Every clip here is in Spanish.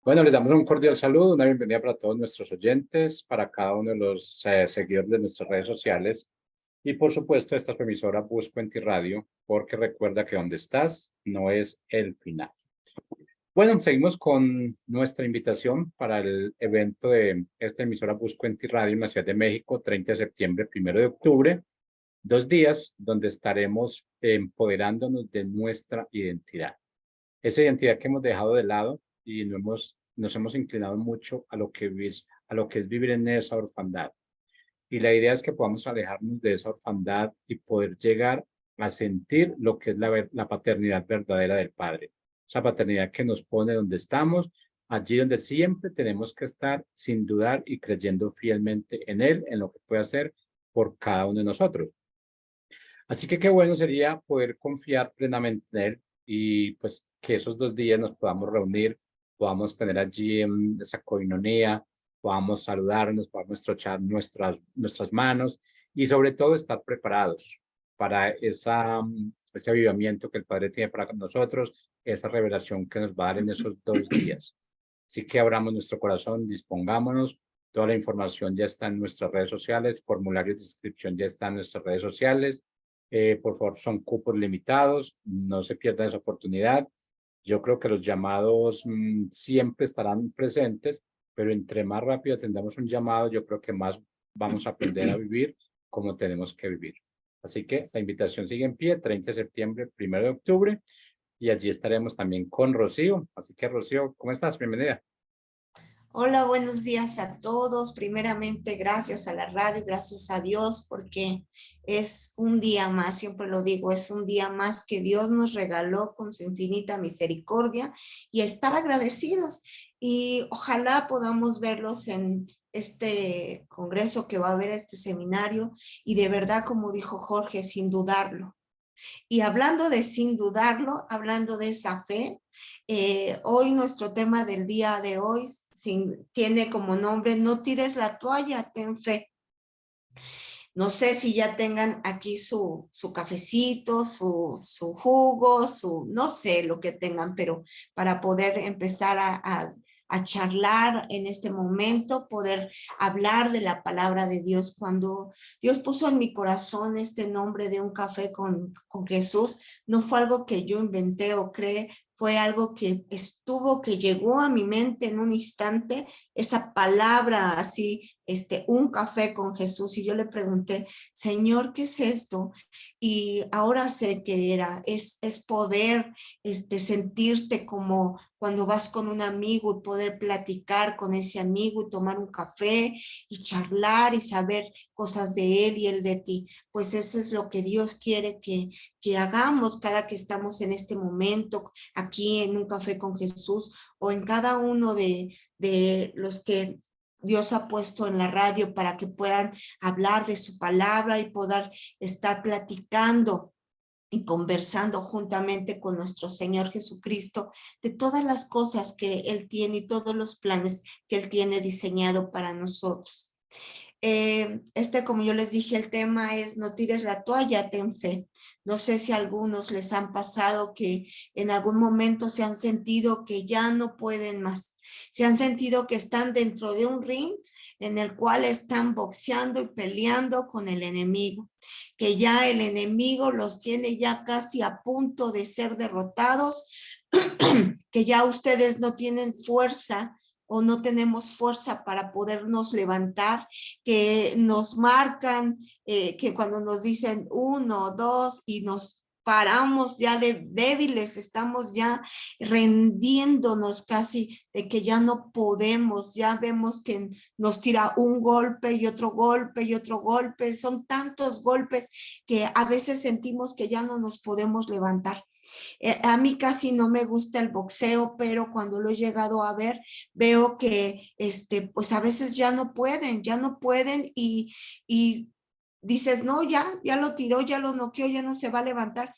Bueno, les damos un cordial saludo, una bienvenida para todos nuestros oyentes, para cada uno de los seguidores de nuestras redes sociales y por supuesto esta es tu emisora Busco en ti Radio, porque recuerda que donde estás no es el final. Bueno, seguimos con nuestra invitación para el evento de esta emisora Busco en ti Radio en la Ciudad de México, 30 de septiembre, 1 de octubre, 2 días donde estaremos empoderándonos de nuestra identidad. Esa identidad que hemos dejado de lado y nos hemos inclinado mucho a lo que es vivir en esa orfandad. Y la idea es que podamos alejarnos de esa orfandad y poder llegar a sentir lo que es la paternidad verdadera del Padre. Esa paternidad que nos pone donde estamos, allí donde siempre tenemos que estar sin dudar y creyendo fielmente en Él, en lo que puede hacer por cada uno de nosotros. Así que qué bueno sería poder confiar plenamente en Él y pues que esos 2 días nos podamos reunir, podamos tener allí esa coinonía, podamos saludarnos, podamos estrechar nuestras manos y sobre todo estar preparados para ese avivamiento que el Padre tiene para nosotros, esa revelación que nos va a dar en esos 2 días. Así que abramos nuestro corazón, dispongámonos. Toda la información ya está en nuestras redes sociales, formularios de inscripción ya están en nuestras redes sociales. Por favor, son cupos limitados, no se pierdan esa oportunidad. Yo creo que los llamados siempre estarán presentes, pero entre más rápido atendamos un llamado, yo creo que más vamos a aprender a vivir como tenemos que vivir. Así que la invitación sigue en pie, 30 de septiembre, 1 de octubre, y allí estaremos también con Rocío. Así que, Rocío, ¿cómo estás? Bienvenida. Hola, buenos días a todos. Primeramente, gracias a la radio, gracias a Dios, porque es un día más, siempre lo digo, es un día más que Dios nos regaló con su infinita misericordia y estar agradecidos. Y ojalá podamos verlos en este congreso que va a haber, este seminario, y de verdad, como dijo Jorge, sin dudarlo. Y hablando de sin dudarlo, hablando de esa fe, hoy nuestro tema del día de hoy tiene como nombre, no tires la toalla, ten fe. No sé si ya tengan aquí su cafecito, su jugo, no sé lo que tengan, pero para poder empezar a charlar en este momento, poder hablar de la palabra de Dios. Cuando Dios puso en mi corazón este nombre de un café con Jesús, no fue algo que yo inventé o creé, fue algo que que llegó a mi mente en un instante, esa palabra así, un café con Jesús, y yo le pregunté, Señor, ¿qué es esto? Y ahora sé que es poder sentirte como cuando vas con un amigo y poder platicar con ese amigo y tomar un café y charlar y saber cosas de él y él de ti. Pues eso es lo que Dios quiere que hagamos cada que estamos en este momento, aquí en un café con Jesús o en cada uno de los que Dios ha puesto en la radio para que puedan hablar de su palabra y poder estar platicando y conversando juntamente con nuestro Señor Jesucristo de todas las cosas que Él tiene y todos los planes que Él tiene diseñado para nosotros. Como yo les dije, el tema es no tires la toalla, ten fe. No sé si a algunos les han pasado que en algún momento se han sentido que ya no pueden más. Se han sentido que están dentro de un ring en el cual están boxeando y peleando con el enemigo, que ya el enemigo los tiene ya casi a punto de ser derrotados, que ya ustedes no tienen fuerza o no tenemos fuerza para podernos levantar, que nos marcan, que cuando nos dicen 1, 2 y nos paramos ya de débiles, estamos ya rendiéndonos casi de que ya no podemos, ya vemos que nos tira un golpe y otro golpe y otro golpe, son tantos golpes que a veces sentimos que ya no nos podemos levantar. A mí casi no me gusta el boxeo, pero cuando lo he llegado a ver, veo que pues a veces ya no pueden y dices, no, ya lo tiró, ya lo noqueó, ya no se va a levantar,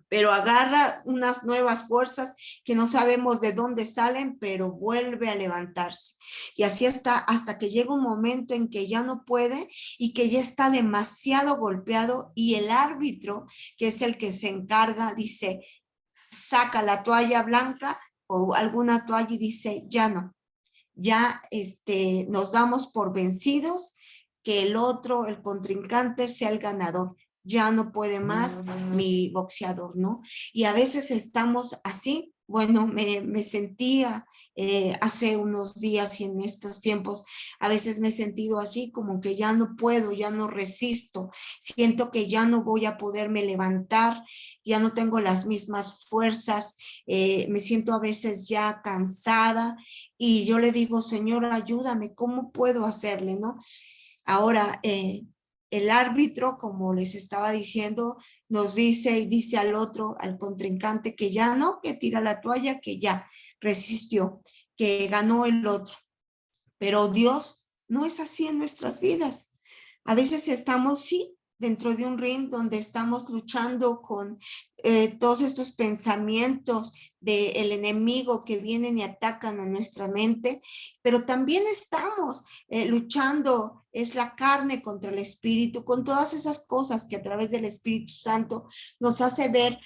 pero agarra unas nuevas fuerzas que no sabemos de dónde salen, pero vuelve a levantarse. Y así está hasta que llega un momento en que ya no puede y que ya está demasiado golpeado y el árbitro, que es el que se encarga, dice, saca la toalla blanca o alguna toalla y dice, ya no, ya nos damos por vencidos, que el otro, el contrincante, sea el ganador. Ya no puede más mi boxeador, ¿no? Y a veces estamos así. Bueno, me sentía hace unos días y en estos tiempos, a veces me he sentido así, como que ya no puedo, ya no resisto, siento que ya no voy a poderme levantar, ya no tengo las mismas fuerzas, me siento a veces ya cansada y yo le digo, Señor, ayúdame, ¿cómo puedo hacerle, no? Ahora, el árbitro, como les estaba diciendo, nos dice y dice al otro, al contrincante, que ya no, que tira la toalla, que ya resistió, que ganó el otro. Pero Dios no es así en nuestras vidas. A veces estamos, sí, dentro de un ring donde estamos luchando con todos estos pensamientos del enemigo que vienen y atacan a nuestra mente, pero también estamos luchando, es la carne contra el espíritu, con todas esas cosas que a través del Espíritu Santo nos hace ver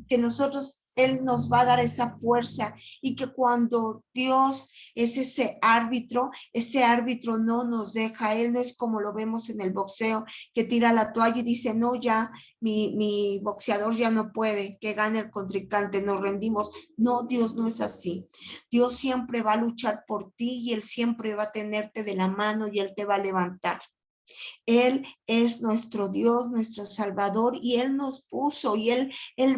que nosotros, Él nos va a dar esa fuerza y que cuando Dios es ese árbitro no nos deja. Él no es como lo vemos en el boxeo, que tira la toalla y dice, no, ya mi boxeador ya no puede, que gane el contrincante, nos rendimos. No, Dios no es así. Dios siempre va a luchar por ti y Él siempre va a tenerte de la mano y Él te va a levantar. Él es nuestro Dios, nuestro Salvador, y Él nos puso y Él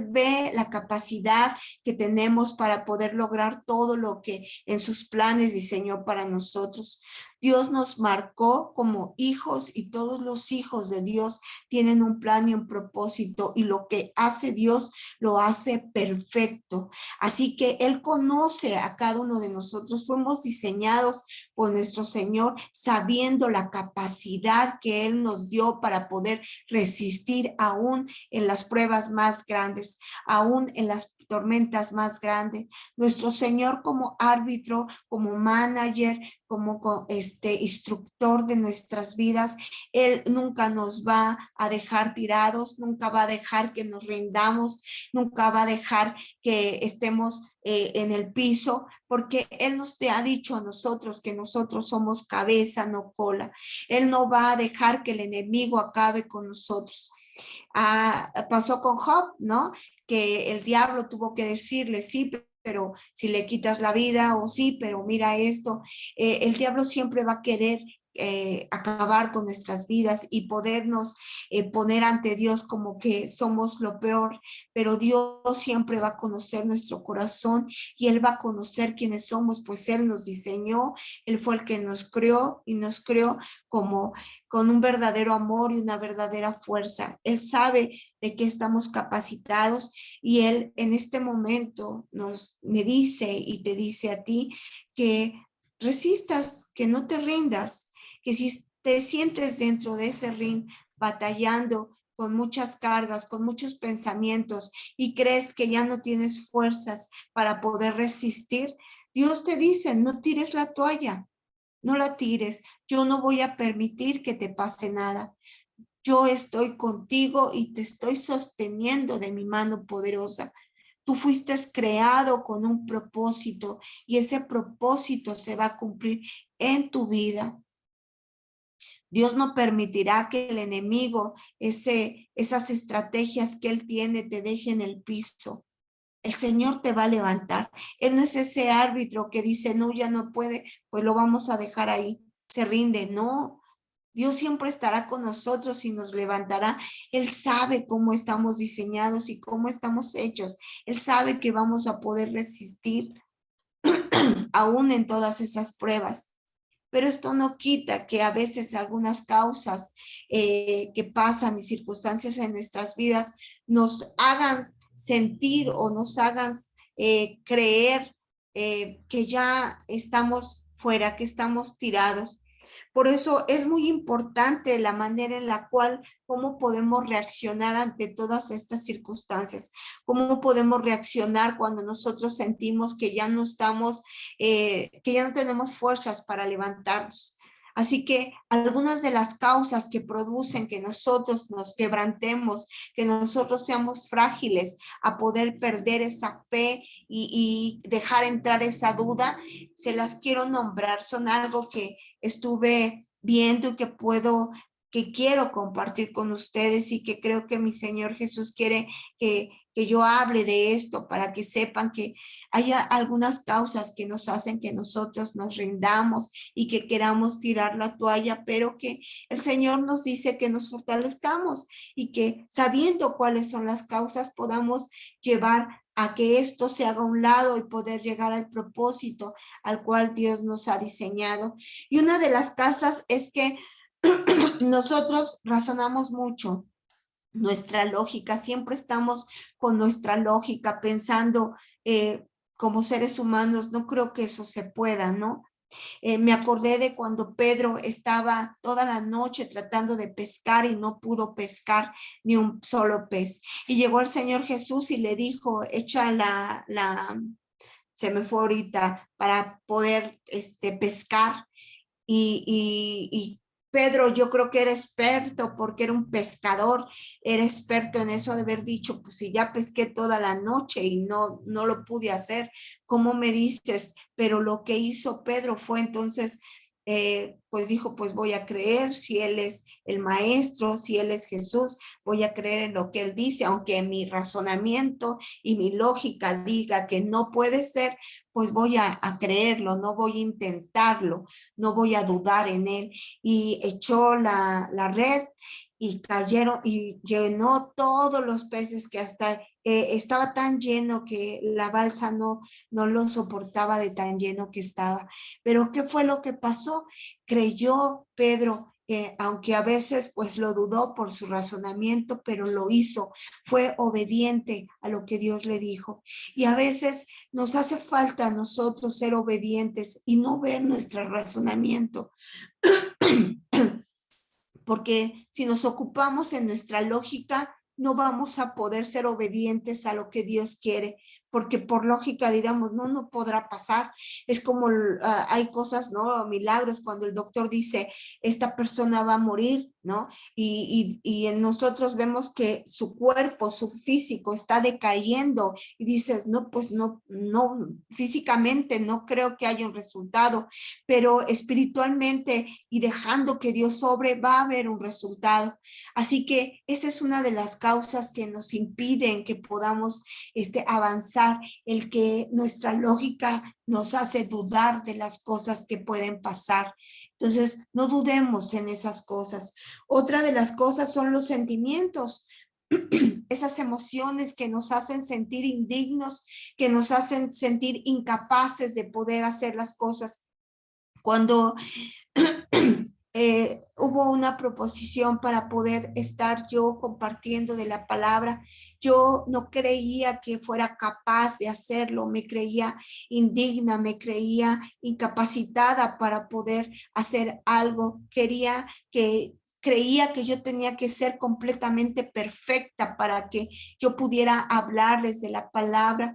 ve la capacidad que tenemos para poder lograr todo lo que en sus planes diseñó para nosotros. Dios nos marcó como hijos y todos los hijos de Dios tienen un plan y un propósito, y lo que hace Dios lo hace perfecto. Así que Él conoce a cada uno de nosotros. Fuimos diseñados por nuestro Señor sabiendo la capacidad que Él nos dio para poder resistir aún en las pruebas más grandes, aún en las tormentas más grandes. Nuestro Señor, como árbitro, como manager, como instructor de nuestras vidas, Él nunca nos va a dejar tirados, nunca va a dejar que nos rindamos, nunca va a dejar que estemos en el piso, porque Él nos ha dicho a nosotros que nosotros somos cabeza, no cola. Él no va a dejar que el enemigo acabe con nosotros. Pasó con Job, ¿no? Que el diablo tuvo que decirle, sí, pero si le quitas la vida, o sí, pero mira esto. El diablo siempre va a querer acabar con nuestras vidas y podernos poner ante Dios como que somos lo peor, pero Dios siempre va a conocer nuestro corazón y Él va a conocer quiénes somos, pues Él nos diseñó, Él fue el que nos creó y nos creó como con un verdadero amor y una verdadera fuerza. Él sabe de qué estamos capacitados y Él en este momento me dice y te dice a ti que resistas, que no te rindas, que si te sientes dentro de ese ring batallando con muchas cargas, con muchos pensamientos y crees que ya no tienes fuerzas para poder resistir, Dios te dice, no tires la toalla, no la tires, yo no voy a permitir que te pase nada. Yo estoy contigo y te estoy sosteniendo de mi mano poderosa. Tú fuiste creado con un propósito y ese propósito se va a cumplir en tu vida. Dios no permitirá que el enemigo, esas estrategias que él tiene, te deje en el piso. El Señor te va a levantar. Él no es ese árbitro que dice, no, ya no puede, pues lo vamos a dejar ahí, se rinde. No, Dios siempre estará con nosotros y nos levantará. Él sabe cómo estamos diseñados y cómo estamos hechos. Él sabe que vamos a poder resistir aún en todas esas pruebas. Pero esto no quita que a veces algunas causas que pasan y circunstancias en nuestras vidas nos hagan sentir o nos hagan creer que ya estamos fuera, que estamos tirados. Por eso es muy importante la manera en la cual, cómo podemos reaccionar ante todas estas circunstancias, cómo podemos reaccionar cuando nosotros sentimos que ya no estamos, que ya no tenemos fuerzas para levantarnos. Así que algunas de las causas que producen que nosotros nos quebrantemos, que nosotros seamos frágiles a poder perder esa fe y dejar entrar esa duda, se las quiero nombrar. Son algo que estuve viendo y que quiero compartir con ustedes y que creo que mi Señor Jesús quiere que yo hable de esto para que sepan que hay algunas causas que nos hacen que nosotros nos rindamos y que queramos tirar la toalla, pero que el Señor nos dice que nos fortalezcamos y que sabiendo cuáles son las causas podamos llevar a que esto se haga a un lado y poder llegar al propósito al cual Dios nos ha diseñado. Y una de las causas es que nosotros razonamos mucho. Nuestra lógica, siempre estamos con nuestra lógica pensando como seres humanos, no creo que eso se pueda, ¿no? Me acordé de cuando Pedro estaba toda la noche tratando de pescar y no pudo pescar ni un solo pez. Y llegó el Señor Jesús y le dijo, echa se me fue ahorita, para poder pescar. Y Pedro, yo creo que era experto porque era un pescador, era experto en eso de haber dicho, pues si ya pesqué toda la noche y no lo pude hacer, ¿cómo me dices? Pero lo que hizo Pedro fue entonces, pues dijo, pues voy a creer si él es el maestro, si él es Jesús, voy a creer en lo que él dice, aunque mi razonamiento y mi lógica diga que no puede ser, pues voy a creerlo, no voy a intentarlo, no voy a dudar en él. Y echó la red y cayeron y llenó todos los peces que hasta estaba tan lleno que la balsa no lo soportaba de tan lleno que estaba. Pero ¿qué fue lo que pasó? Creyó Pedro, aunque a veces pues lo dudó por su razonamiento, pero lo hizo, fue obediente a lo que Dios le dijo. Y a veces nos hace falta a nosotros ser obedientes y no ver nuestro razonamiento. Porque si nos ocupamos en nuestra lógica, no vamos a poder ser obedientes a lo que Dios quiere, porque por lógica diríamos, no podrá pasar. Es como hay cosas, ¿no? Milagros cuando el doctor dice, esta persona va a morir, ¿no? Y en nosotros vemos que su cuerpo, su físico está decayendo y dices, no, pues no, físicamente no creo que haya un resultado, pero espiritualmente y dejando que Dios sobre, va a haber un resultado. Así que esa es una de las causas que nos impiden que podamos avanzar, el que nuestra lógica nos hace dudar de las cosas que pueden pasar. Entonces, no dudemos en esas cosas. Otra de las cosas son los sentimientos. Esas emociones que nos hacen sentir indignos, que nos hacen sentir incapaces de poder hacer las cosas. Cuando hubo una proposición para poder estar yo compartiendo de la palabra, yo no creía que fuera capaz de hacerlo, me creía indigna, me creía incapacitada para poder hacer algo, creía que yo tenía que ser completamente perfecta para que yo pudiera hablarles de la palabra.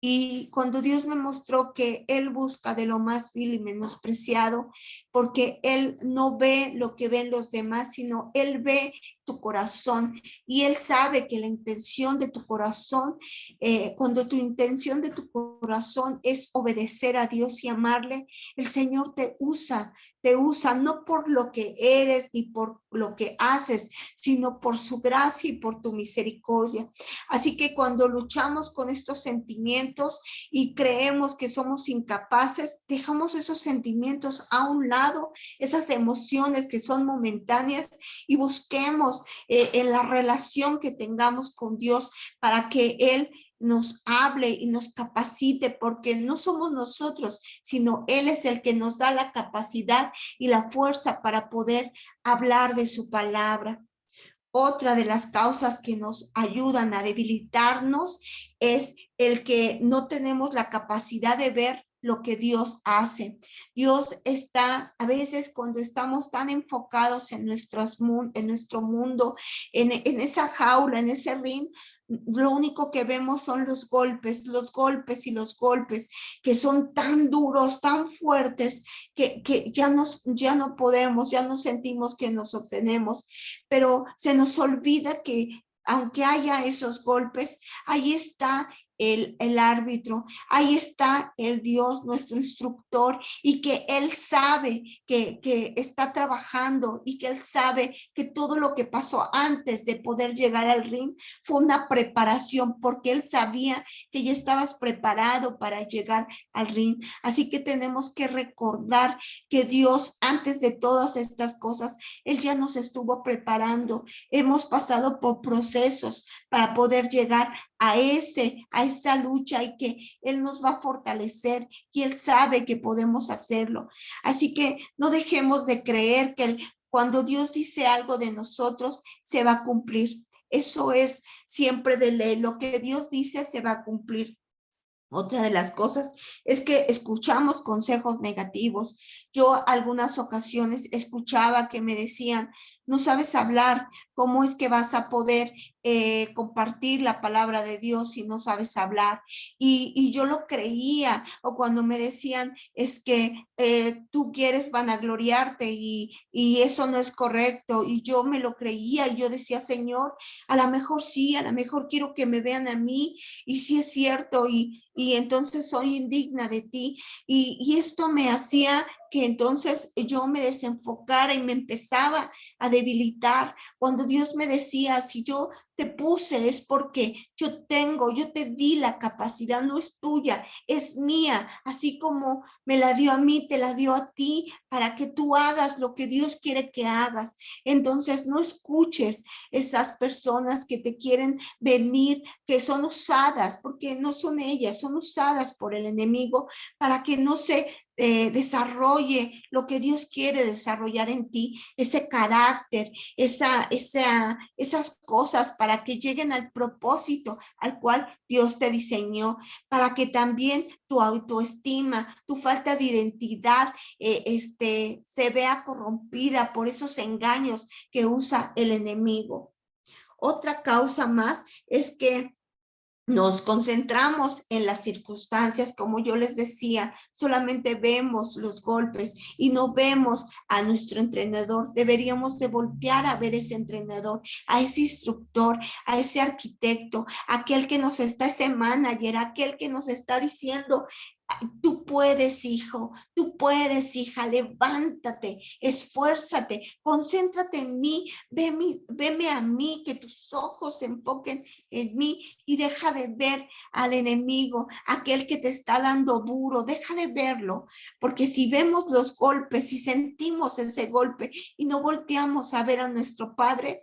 Y cuando Dios me mostró que Él busca de lo más vil y menospreciado, porque Él no ve lo que ven los demás, sino Él ve tu corazón y Él sabe que la intención de tu corazón, cuando tu intención de tu corazón es obedecer a Dios y amarle, el Señor te usa no por lo que eres ni por lo que haces, sino por su gracia y por tu misericordia. Así que cuando luchamos con estos sentimientos y creemos que somos incapaces, dejamos esos sentimientos a un lado, esas emociones que son momentáneas, y busquemos en la relación que tengamos con Dios para que Él nos hable y nos capacite, porque no somos nosotros, sino Él es el que nos da la capacidad y la fuerza para poder hablar de su palabra. Otra de las causas que nos ayudan a debilitarnos es el que no tenemos la capacidad de ver lo que Dios hace. Dios está, a veces cuando estamos tan enfocados en nuestro mundo, en esa jaula, en ese ring, lo único que vemos son los golpes y los golpes, que son tan duros, tan fuertes, que ya no podemos, ya no sentimos que nos obtenemos, pero se nos olvida que aunque haya esos golpes, ahí está el árbitro, ahí está el Dios, nuestro instructor, y que Él sabe que está trabajando, y que Él sabe que todo lo que pasó antes de poder llegar al ring fue una preparación, porque Él sabía que ya estabas preparado para llegar al ring. Así que tenemos que recordar que Dios, antes de todas estas cosas, Él ya nos estuvo preparando. Hemos pasado por procesos para poder llegar a esa lucha, y que Él nos va a fortalecer, y Él sabe que podemos hacerlo. Así que no dejemos de creer que cuando Dios dice algo de nosotros, se va a cumplir. Eso es siempre de ley. Lo que Dios dice se va a cumplir. Otra de las cosas es que escuchamos consejos negativos. Yo algunas ocasiones escuchaba que me decían, no sabes hablar, ¿cómo es que vas a poder compartir la palabra de Dios si no sabes hablar? Y yo lo creía. O cuando me decían, es que tú quieres vanagloriarte y eso no es correcto. Y yo me lo creía, y yo decía, Señor, a lo mejor sí, a lo mejor quiero que me vean a mí, y sí es cierto, y entonces soy indigna de ti, y esto me hacía que entonces yo me desenfocara y me empezaba a debilitar. Cuando Dios me decía, si yo te puse es porque yo te di la capacidad, no es tuya, es mía, así como me la dio a mí, te la dio a ti, para que tú hagas lo que Dios quiere que hagas. Entonces no escuches esas personas que te quieren venir, que son usadas, porque no son ellas, son usadas por el enemigo para que no se desarrolle lo que Dios quiere desarrollar en ti, ese carácter, esas cosas, para que lleguen al propósito al cual Dios te diseñó, para que también tu autoestima, tu falta de identidad se vea corrompida por esos engaños que usa el enemigo. Otra causa más es que nos concentramos en las circunstancias, como yo les decía, solamente vemos los golpes y no vemos a nuestro entrenador. Deberíamos de voltear a ver ese entrenador, a ese instructor, a ese arquitecto, aquel que nos está, ese manager, aquel que nos está diciendo, tú puedes, hijo, tú puedes, hija, levántate, esfuérzate, concéntrate en mí, veme a mí, que tus ojos se enfoquen en mí, y deja de ver al enemigo, aquel que te está dando duro, deja de verlo, porque si vemos los golpes y sentimos ese golpe y no volteamos a ver a nuestro Padre,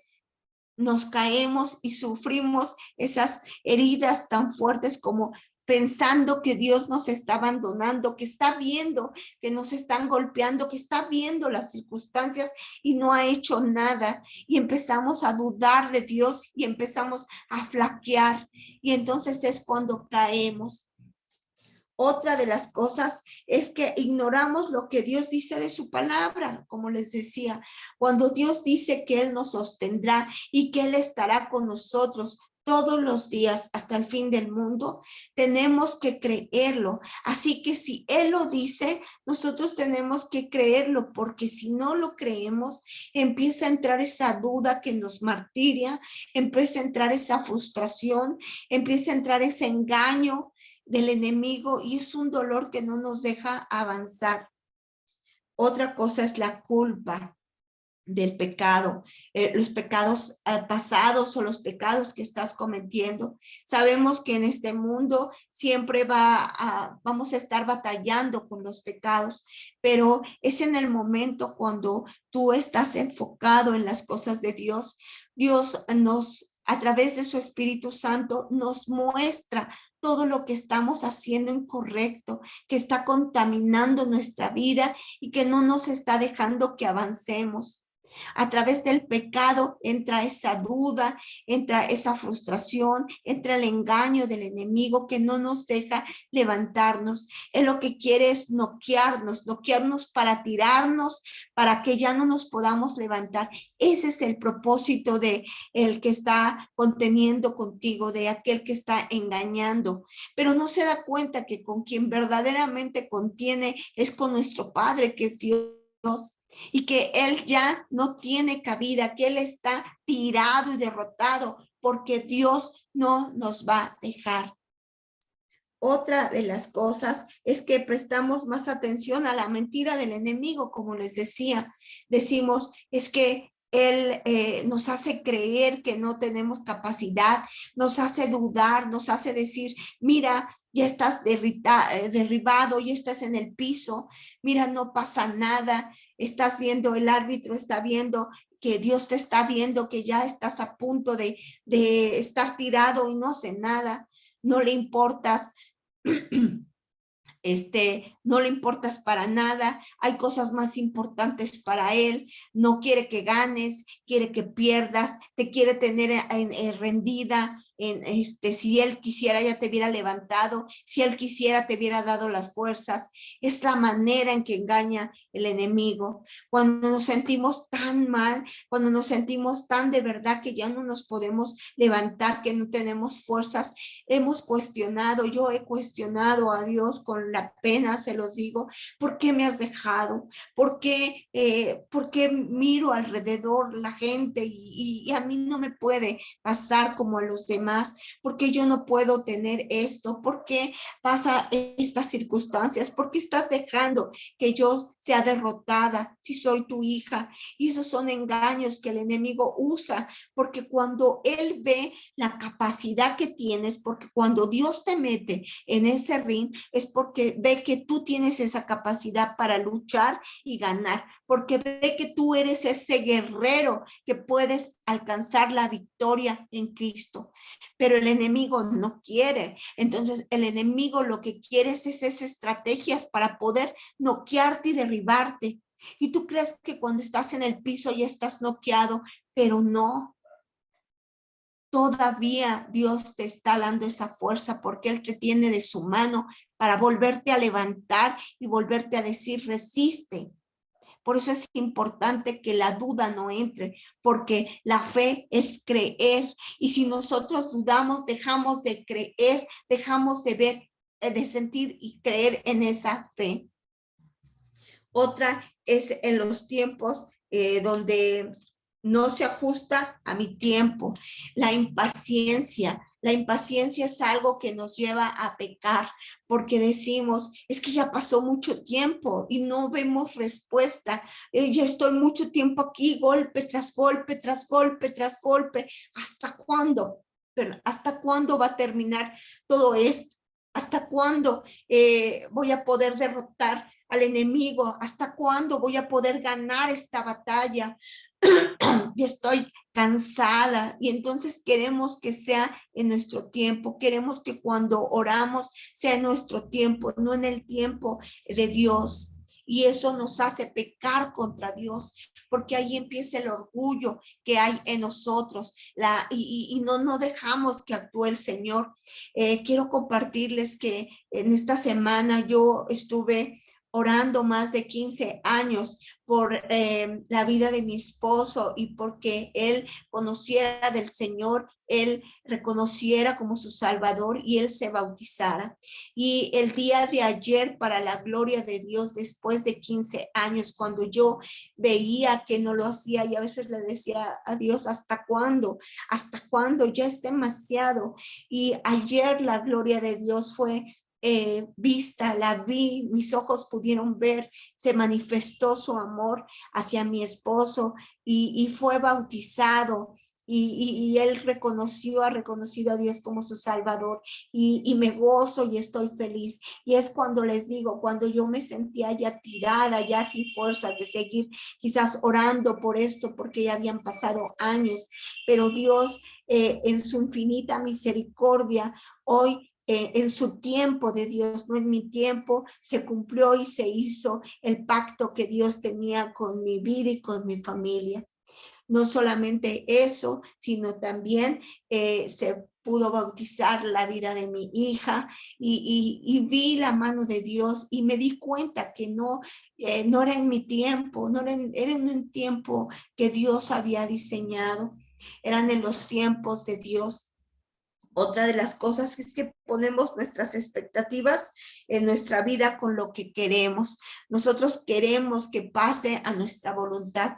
nos caemos y sufrimos esas heridas tan fuertes, como pensando que Dios nos está abandonando, que está viendo que nos están golpeando, que está viendo las circunstancias y no ha hecho nada. Y empezamos a dudar de Dios y empezamos a flaquear. Y entonces es cuando caemos. Otra de las cosas es que ignoramos lo que Dios dice de su palabra, como les decía. Cuando Dios dice que Él nos sostendrá y que Él estará con nosotros todos los días hasta el fin del mundo, tenemos que creerlo. Así que si Él lo dice, nosotros tenemos que creerlo, porque si no lo creemos, empieza a entrar esa duda que nos martiria, empieza a entrar esa frustración, empieza a entrar ese engaño del enemigo, y es un dolor que no nos deja avanzar. Otra cosa es la culpa del pecado, los pecados pasados o los pecados que estás cometiendo. Sabemos que en este mundo siempre vamos a estar batallando con los pecados, pero es en el momento cuando tú estás enfocado en las cosas de Dios. Dios a través de su Espíritu Santo, nos muestra todo lo que estamos haciendo incorrecto, que está contaminando nuestra vida y que no nos está dejando que avancemos. A través del pecado entra esa duda, entra esa frustración, entra el engaño del enemigo que no nos deja levantarnos. Él lo que quiere es noquearnos para tirarnos, para que ya no nos podamos levantar. Ese es el propósito de el que está conteniendo contigo, de aquel que está engañando. Pero no se da cuenta que con quien verdaderamente contiene es con nuestro Padre, que es Dios, y que él ya no tiene cabida, que él está tirado y derrotado, porque Dios no nos va a dejar. Otra de las cosas es que prestamos más atención a la mentira del enemigo, como les decía. Decimos, es que él nos hace creer que no tenemos capacidad, nos hace dudar, nos hace decir, mira, ya estás derribado, ya estás en el piso, mira, no pasa nada, estás viendo, el árbitro está viendo que Dios te está viendo, que ya estás a punto de estar tirado y no hace nada, no le importas, no le importas para nada, hay cosas más importantes para él, no quiere que ganes, quiere que pierdas, te quiere tener rendida. Si él quisiera ya te hubiera levantado, si él quisiera te hubiera dado las fuerzas. Es la manera en que engaña el enemigo. Cuando nos sentimos tan mal, cuando nos sentimos tan de verdad que ya no nos podemos levantar, que no tenemos fuerzas, hemos cuestionado, yo he cuestionado a Dios con la pena, se los digo, ¿por qué me has dejado? ¿Por qué miro alrededor la gente y a mí no me puede pasar como a los demás? ¿Por qué yo no puedo tener esto? ¿Por qué pasa estas circunstancias? ¿Por qué estás dejando que yo sea derrotada si soy tu hija? Y esos son engaños que el enemigo usa, porque cuando él ve la capacidad que tienes, porque cuando Dios te mete en ese ring, es porque ve que tú tienes esa capacidad para luchar y ganar, porque ve que tú eres ese guerrero que puedes alcanzar la victoria en Cristo. Pero el enemigo no quiere. Entonces, el enemigo lo que quiere es esas estrategias para poder noquearte y derribarte. Y tú crees que cuando estás en el piso ya estás noqueado, pero no. Todavía Dios te está dando esa fuerza porque Él te tiene de su mano para volverte a levantar y volverte a decir, resiste. Por eso es importante que la duda no entre, porque la fe es creer. Y si nosotros dudamos, dejamos de creer, dejamos de ver, de sentir y creer en esa fe. Otra es en los tiempos donde no se ajusta a mi tiempo. La impaciencia. La impaciencia es algo que nos lleva a pecar porque decimos, es que ya pasó mucho tiempo y no vemos respuesta. Ya estoy mucho tiempo aquí, golpe tras golpe, tras golpe, tras golpe. ¿Hasta cuándo? ¿Hasta cuándo va a terminar todo esto? ¿Hasta cuándo voy a poder derrotar al enemigo? ¿Hasta cuándo voy a poder ganar esta batalla? Y estoy cansada y entonces queremos que sea en nuestro tiempo, queremos que cuando oramos sea en nuestro tiempo, no en el tiempo de Dios. Y eso nos hace pecar contra Dios, porque ahí empieza el orgullo que hay en nosotros y no dejamos que actúe el Señor. Quiero compartirles que en esta semana yo estuve orando más de 15 años por la vida de mi esposo y porque él conociera del Señor, él reconociera como su Salvador y él se bautizara. Y el día de ayer, para la gloria de Dios, después de 15 años, cuando yo veía que no lo hacía y a veces le decía a Dios, ¿hasta cuándo? ¿Hasta cuándo? Ya es demasiado. Y ayer la gloria de Dios fue vista, la vi, mis ojos pudieron ver, se manifestó su amor hacia mi esposo y fue bautizado. Y él ha reconocido a Dios como su Salvador y me gozo y estoy feliz. Y es cuando les digo, cuando yo me sentía ya tirada, ya sin fuerza de seguir quizás orando por esto, porque ya habían pasado años, pero Dios en su infinita misericordia hoy en su tiempo de Dios, no en mi tiempo, se cumplió y se hizo el pacto que Dios tenía con mi vida y con mi familia. No solamente eso, sino también se pudo bautizar la vida de mi hija y vi la mano de Dios y me di cuenta que no era en mi tiempo, era en un tiempo que Dios había diseñado, eran en los tiempos de Dios. Otra de las cosas es que ponemos nuestras expectativas en nuestra vida con lo que queremos. Nosotros queremos que pase a nuestra voluntad.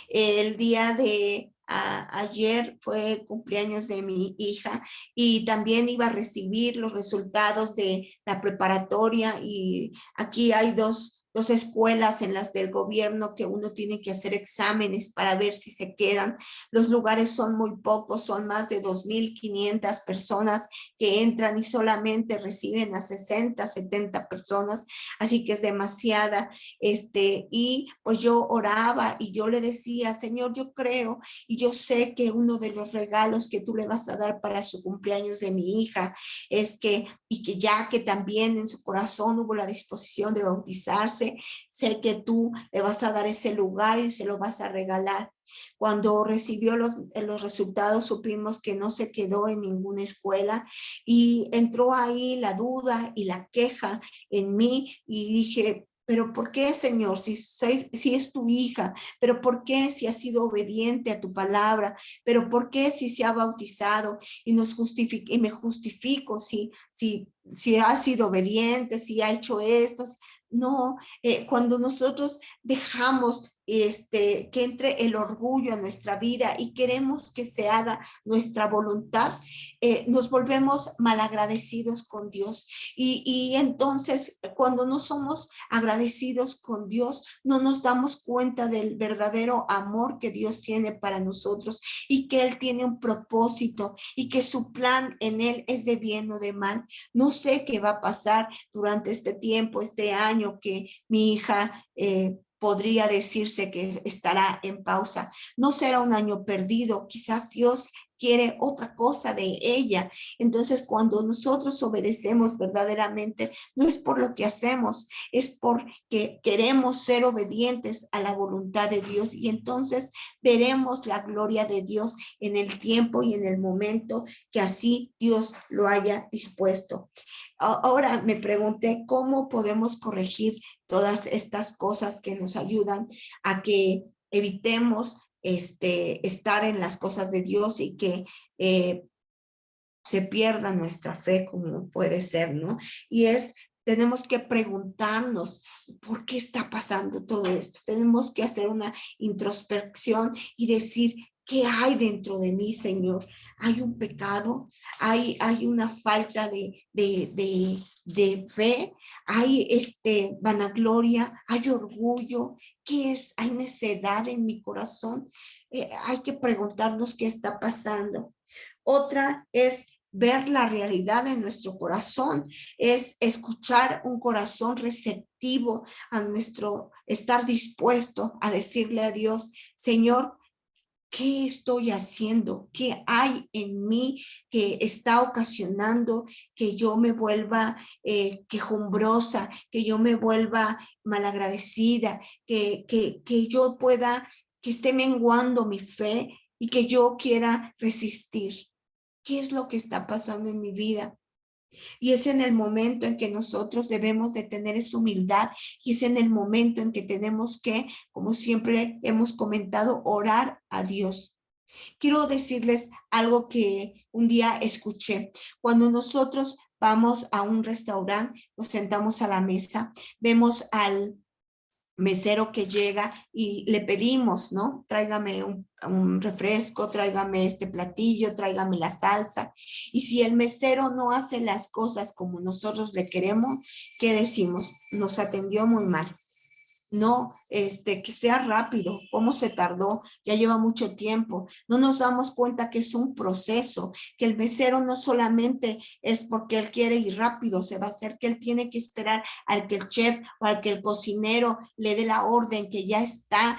El día de ayer fue cumpleaños de mi hija y también iba a recibir los resultados de la preparatoria y aquí hay dos escuelas en las del gobierno que uno tiene que hacer exámenes para ver si se quedan. Los lugares son muy pocos, son más de 2,500 personas que entran y solamente reciben a 60, 70 personas, así que es demasiada. Y pues yo oraba y yo le decía, Señor, yo creo y yo sé que uno de los regalos que tú le vas a dar para su cumpleaños de mi hija es y que ya que también en su corazón hubo la disposición de bautizarse, sé que tú le vas a dar ese lugar y se lo vas a regalar. Cuando recibió los resultados, supimos que no se quedó en ninguna escuela y entró ahí la duda y la queja en mí y dije, pero ¿por qué, Señor? Si es tu hija, pero ¿por qué si ha sido obediente a tu palabra? Pero ¿por qué si se ha bautizado? Y me justifico si ha sido obediente, si ha hecho esto. No, cuando nosotros dejamos que entre el orgullo a nuestra vida y queremos que se haga nuestra voluntad, nos volvemos malagradecidos con Dios. Y entonces, cuando no somos agradecidos con Dios, no nos damos cuenta del verdadero amor que Dios tiene para nosotros y que Él tiene un propósito y que su plan en Él es de bien o de mal. No sé qué va a pasar durante este tiempo, este año que mi hija podría decirse que estará en pausa. No será un año perdido, quizás Dios quiere otra cosa de ella. Entonces, cuando nosotros obedecemos verdaderamente, no es por lo que hacemos, es porque queremos ser obedientes a la voluntad de Dios y entonces veremos la gloria de Dios en el tiempo y en el momento que así Dios lo haya dispuesto. Ahora me pregunté cómo podemos corregir todas estas cosas que nos ayudan a que evitemos estar en las cosas de Dios y que se pierda nuestra fe, como puede ser, ¿no? Y tenemos que preguntarnos por qué está pasando todo esto. Tenemos que hacer una introspección y decir, ¿qué hay dentro de mí, Señor? ¿Hay un pecado? ¿Hay una falta de fe? ¿Hay vanagloria? ¿Hay orgullo? ¿Qué es? ¿Hay necedad en mi corazón? Hay que preguntarnos qué está pasando. Otra es ver la realidad en nuestro corazón, es escuchar un corazón receptivo a nuestro estar dispuesto a decirle a Dios, Señor, ¿qué estoy haciendo? ¿Qué hay en mí que está ocasionando que yo me vuelva quejumbrosa, que yo me vuelva malagradecida, que yo pueda, que esté menguando mi fe y que yo quiera resistir? ¿Qué es lo que está pasando en mi vida? Y es en el momento en que nosotros debemos de tener esa humildad y es en el momento en que tenemos que, como siempre hemos comentado, orar a Dios. Quiero decirles algo que un día escuché. Cuando nosotros vamos a un restaurante, nos sentamos a la mesa, vemos al mesero que llega y le pedimos, ¿no? Tráigame un refresco, tráigame este platillo, tráigame la salsa. Y si el mesero no hace las cosas como nosotros le queremos, ¿qué decimos? Nos atendió muy mal. No, que sea rápido. ¿Cómo se tardó? Ya lleva mucho tiempo. No nos damos cuenta que es un proceso, que el mesero no solamente es porque él quiere ir rápido, se va a hacer que él tiene que esperar al que el chef o al que el cocinero le dé la orden que ya está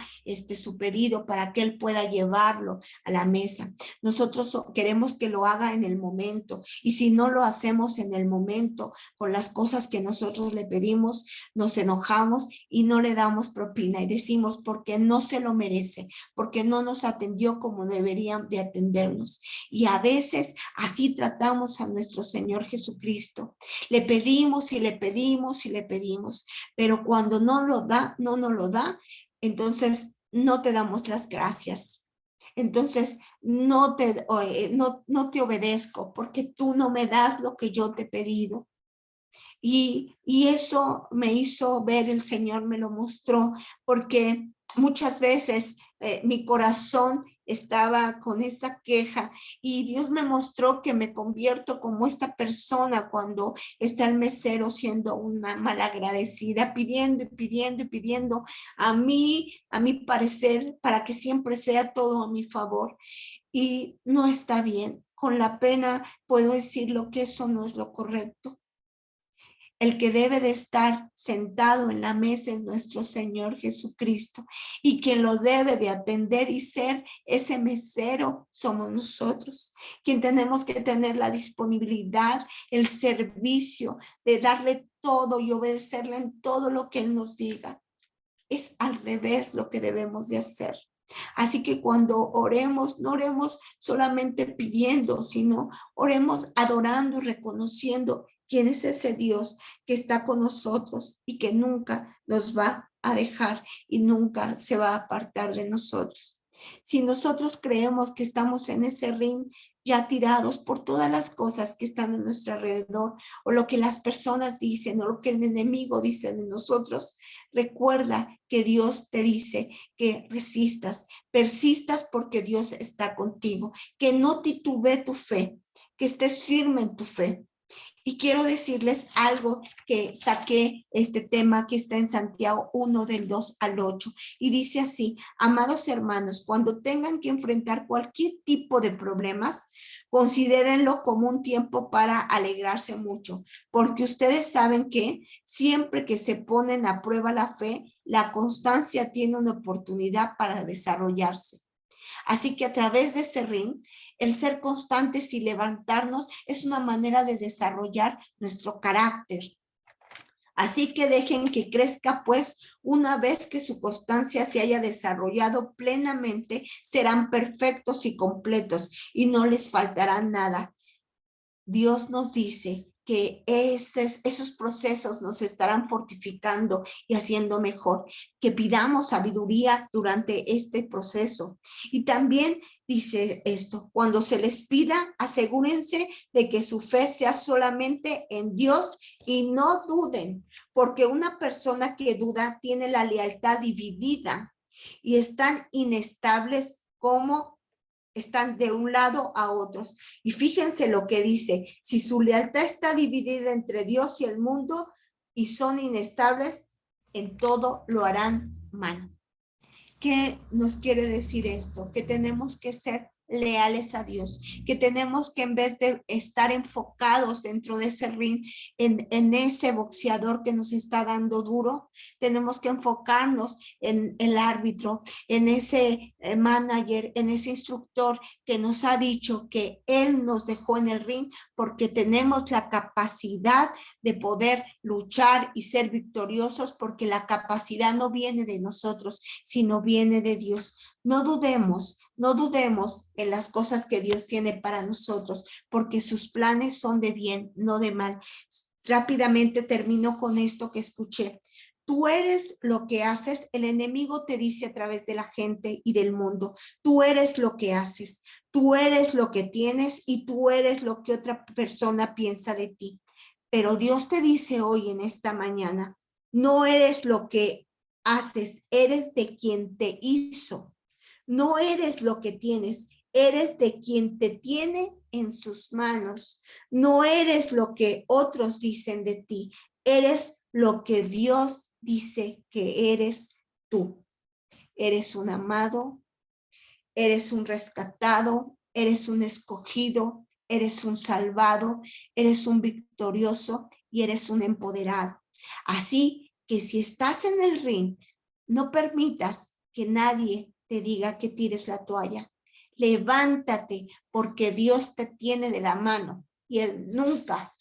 su pedido para que él pueda llevarlo a la mesa. Nosotros queremos que lo haga en el momento, y si no lo hacemos en el momento con las cosas que nosotros le pedimos, nos enojamos y no le damos propina y decimos porque no se lo merece, porque no nos atendió como deberían de atendernos. Y a veces así tratamos a nuestro Señor Jesucristo. Le pedimos y le pedimos y le pedimos, pero cuando no lo da, no nos lo da, entonces no te damos las gracias. Entonces no te obedezco porque tú no me das lo que yo te he pedido. Y eso me hizo ver, el Señor me lo mostró, porque muchas veces mi corazón estaba con esa queja y Dios me mostró que me convierto como esta persona cuando está el mesero siendo una malagradecida, pidiendo y pidiendo y pidiendo a mi parecer, para que siempre sea todo a mi favor. Y no está bien. Con la pena puedo decir lo que eso no es lo correcto. El que debe de estar sentado en la mesa es nuestro Señor Jesucristo, y quien lo debe de atender y ser ese mesero somos nosotros, quien tenemos que tener la disponibilidad, el servicio de darle todo y obedecerle en todo lo que Él nos diga. Es al revés lo que debemos de hacer. Así que cuando oremos, no oremos solamente pidiendo, sino oremos adorando y reconociendo quién es ese Dios que está con nosotros y que nunca nos va a dejar y nunca se va a apartar de nosotros. Si nosotros creemos que estamos en ese ring ya tirados por todas las cosas que están a nuestro alrededor, o lo que las personas dicen, o lo que el enemigo dice de nosotros, recuerda que Dios te dice que resistas, persistas, porque Dios está contigo, que no titubee tu fe, que estés firme en tu fe. Y quiero decirles algo que saqué, este tema que está en Santiago 1 del 2 al 8, y dice así: amados hermanos, cuando tengan que enfrentar cualquier tipo de problemas, considérenlo como un tiempo para alegrarse mucho, porque ustedes saben que siempre que se ponen a prueba la fe, la constancia tiene una oportunidad para desarrollarse. Así que a través de ese ring, el ser constantes y levantarnos es una manera de desarrollar nuestro carácter. Así que dejen que crezca, pues una vez que su constancia se haya desarrollado plenamente, serán perfectos y completos y no les faltará nada. Dios nos dice que esos procesos nos estarán fortificando y haciendo mejor, que pidamos sabiduría durante este proceso. Y también dice esto: cuando se les pida, asegúrense de que su fe sea solamente en Dios y no duden, porque una persona que duda tiene la lealtad dividida y están inestables como están de un lado a otros. Y fíjense lo que dice: si su lealtad está dividida entre Dios y el mundo y son inestables, en todo lo harán mal. ¿Qué nos quiere decir esto? Que tenemos que ser leales a Dios, que tenemos que, en vez de estar enfocados dentro de ese ring, en ese boxeador que nos está dando duro, tenemos que enfocarnos en el árbitro, en ese manager, en ese instructor que nos ha dicho que él nos dejó en el ring porque tenemos la capacidad de poder luchar y ser victoriosos, porque la capacidad no viene de nosotros, sino viene de Dios. No dudemos en las cosas que Dios tiene para nosotros, porque sus planes son de bien, no de mal. Rápidamente termino con esto que escuché. Tú eres lo que haces. El enemigo te dice a través de la gente y del mundo: tú eres lo que haces, tú eres lo que tienes y tú eres lo que otra persona piensa de ti. Pero Dios te dice hoy, en esta mañana: no eres lo que haces, eres de quien te hizo. No eres lo que tienes, eres de quien te tiene en sus manos. No eres lo que otros dicen de ti, eres lo que Dios dice que eres tú. Eres un amado, eres un rescatado, eres un escogido, eres un salvado, eres un victorioso y eres un empoderado. Así que si estás en el ring, no permitas que nadie te diga que tires la toalla. Levántate, porque Dios te tiene de la mano y Él nunca,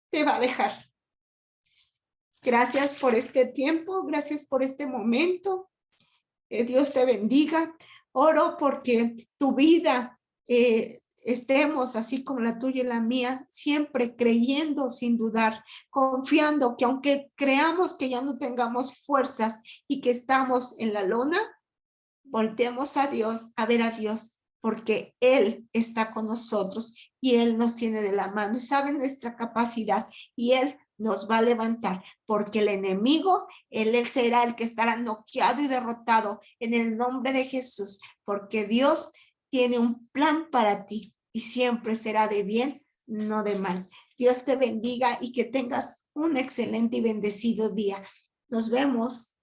te va a dejar. Gracias por este tiempo, gracias por este momento. Dios te bendiga. Oro porque tu vida estemos así como la tuya y la mía, siempre creyendo sin dudar, confiando que aunque creamos que ya no tengamos fuerzas y que estamos en la lona, volteemos a Dios, a ver a Dios, porque Él está con nosotros y Él nos tiene de la mano y sabe nuestra capacidad y Él nos va a levantar, porque el enemigo, él será el que estará noqueado y derrotado en el nombre de Jesús, porque Dios tiene un plan para ti y siempre será de bien, no de mal. Dios te bendiga y que tengas un excelente y bendecido día. Nos vemos.